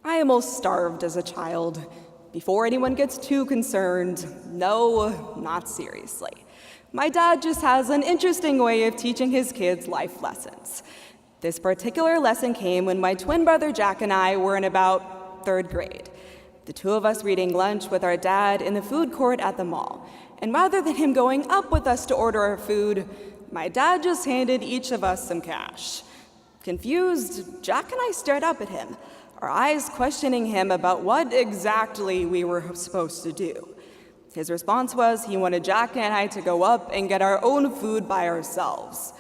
I almost starved as a child. Before anyone gets too concerned, no, not seriously. My dad just has an interesting way of teaching his kids life lessons. This particular lesson came when my twin brother Jack and I were in about 3rd grade. The two of us were eating lunch with our dad in the food court at the mall. And rather than him going up with us to order our food, my dad just handed each of us some cash. Confused, Jack and I stared up at him, our eyes questioning him about what exactly we were supposed to do. His response was he wanted Jack and I to go up and get our own food by ourselves.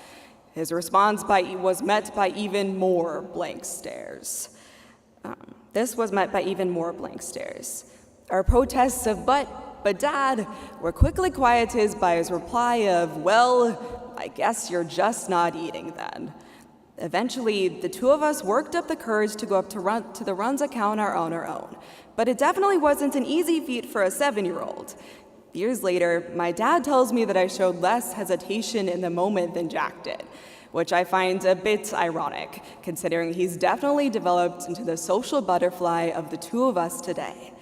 His response was met by even more blank stares. This was met by even more blank stares. Our protests of, but Dad, were quickly quieted by his reply of, well, I guess you're just not eating then. Eventually, the two of us worked up the courage to go up to the Runza counter on our own. But it definitely wasn't an easy feat for a 7-year-old. Years later, my dad tells me that I showed less hesitation in the moment than Jack did, which I find a bit ironic, considering he's definitely developed into the social butterfly of the two of us today.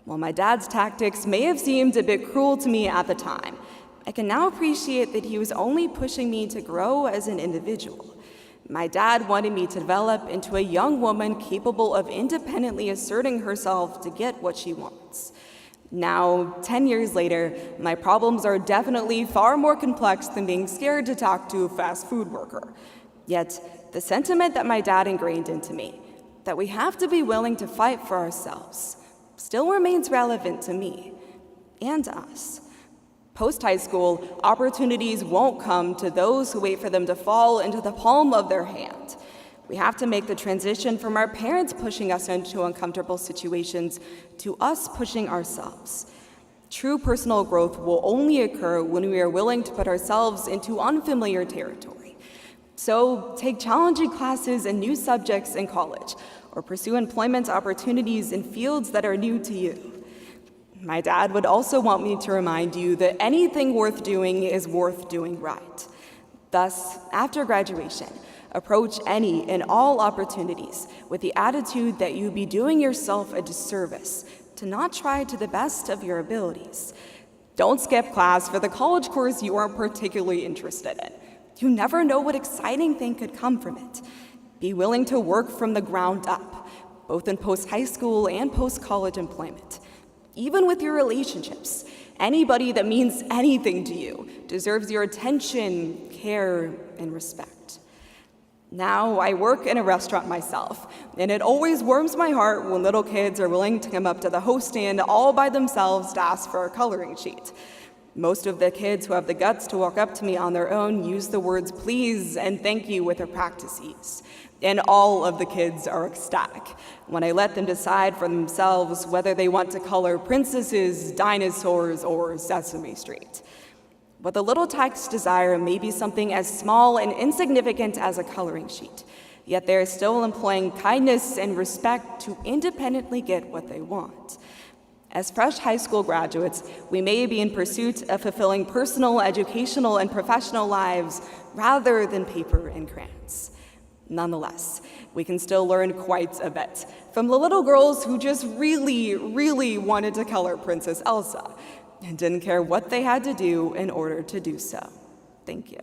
While my dad's tactics may have seemed a bit cruel to me at the time, I can now appreciate that he was only pushing me to grow as an individual. My dad wanted me to develop into a young woman capable of independently asserting herself to get what she wants. Now, 10 years later, my problems are definitely far more complex than being scared to talk to a fast food worker. Yet, the sentiment that my dad ingrained into me, that we have to be willing to fight for ourselves, still remains relevant to me and to us. Post-high school, opportunities won't come to those who wait for them to fall into the palm of their hand. We have to make the transition from our parents pushing us into uncomfortable situations to us pushing ourselves. True personal growth will only occur when we are willing to put ourselves into unfamiliar territory. So take challenging classes and new subjects in college, or pursue employment opportunities in fields that are new to you. My dad would also want me to remind you that anything worth doing is worth doing right. Thus, after graduation, approach any and all opportunities with the attitude that you'd be doing yourself a disservice to not try to the best of your abilities. Don't skip class for the college course you aren't particularly interested in. You never know what exciting thing could come from it. Be willing to work from the ground up, both in post-high school and post-college employment. Even with your relationships, anybody that means anything to you deserves your attention, care, and respect. Now, I work in a restaurant myself, and it always warms my heart when little kids are willing to come up to the host stand all by themselves to ask for a coloring sheet. Most of the kids who have the guts to walk up to me on their own use the words please and thank you with their practices. And all of the kids are ecstatic when I let them decide for themselves whether they want to color princesses, dinosaurs, or Sesame Street. But the little tyke's desire may be something as small and insignificant as a coloring sheet, yet they're still employing kindness and respect to independently get what they want. As fresh high school graduates, we may be in pursuit of fulfilling personal, educational, and professional lives rather than paper and crayons. Nonetheless, we can still learn quite a bit from the little girls who just really wanted to color Princess Elsa and didn't care what they had to do in order to do so. Thank you.